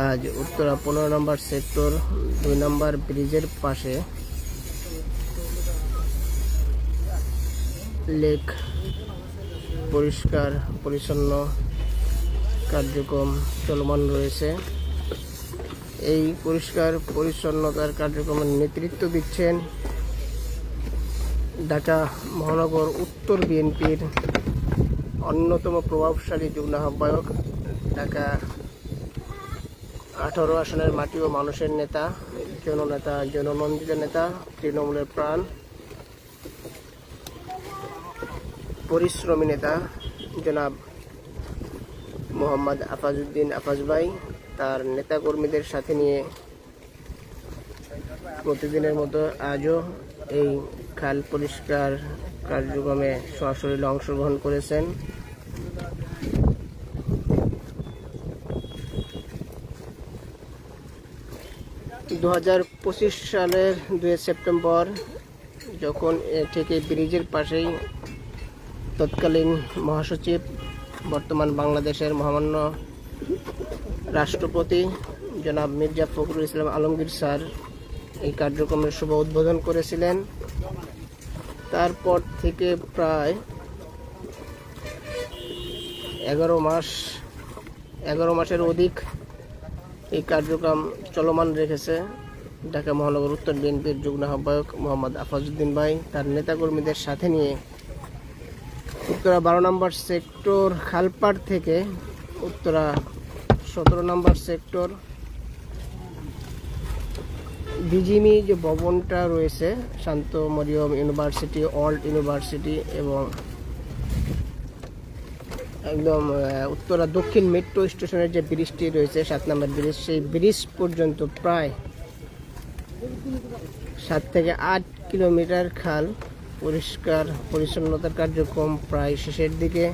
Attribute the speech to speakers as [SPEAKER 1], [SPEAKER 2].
[SPEAKER 1] আজ উত্তরা 15 নম্বর সেক্টর 2 নম্বর ব্রিজের পাশে লেক পরিষ্কার পরিচ্ছন্ন কার্যক্রম চলমান রয়েছে। এই পরিষ্কার পরিচ্ছন্নতার কার্যক্রমের নেতৃত্ব দিচ্ছেন ঢাকা মহানগর উত্তর বিএনপির অন্যতম প্রভাবশালী যুগ্ম আহ্বায়ক, ঢাকা 18 আসনের মাটি ও মানুষের নেতা, জননেতা, জননন্দিত নেতা, তৃণমূলের প্রাণ, পরিশ্রমী নেতা জনাব মোহাম্মদ আফাজউদ্দিন আফাজ ভাই তার নেতাকর্মীদের সাথে নিয়ে প্রতিদিনের মতো আজও এই খাল পরিষ্কার কার্যক্রমে সরাসরি অংশগ্রহণ করেছেন। দু 2025 সালের 2 সেপ্টেম্বর যখন ঠিক এই ব্রিজের পাশেই তৎকালীন মহাসচিব, বর্তমান বাংলাদেশের মহামান্য রাষ্ট্রপতি জনাব মির্জা ফখরুল ইসলাম আলমগীর স্যার এই কার্যক্রমের শুভ উদ্বোধন করেছিলেন। তারপর থেকে প্রায় 11 মাসের অধিক এই কার্যক্রম চলমান রেখেছে ঢাকা মহানগর উত্তর বিএনপির যুগ্ম আহ্বায়ক মোহাম্মদ আফাজউদ্দিন ভাই তার নেতাকর্মীদের সাথে নিয়ে উত্তরা 12 নম্বর সেক্টর খালপাড় থেকে উত্তরা 17 নম্বর সেক্টর বিজিমি যে ভবনটা রয়েছে, শান্ত মরিয়ম ইউনিভার্সিটি, ওল্ড ইউনিভার্সিটি, এবং একদম উত্তরা দক্ষিণ মেট্রো স্টেশনের যে ব্রিজটি রয়েছে 7 নম্বর ব্রিজ, সেই ব্রিজ পর্যন্ত প্রায় 7 থেকে 8 কিলোমিটার খাল পরিষ্কার পরিচ্ছন্নতার কার্যক্রম প্রায় শেষের দিকে।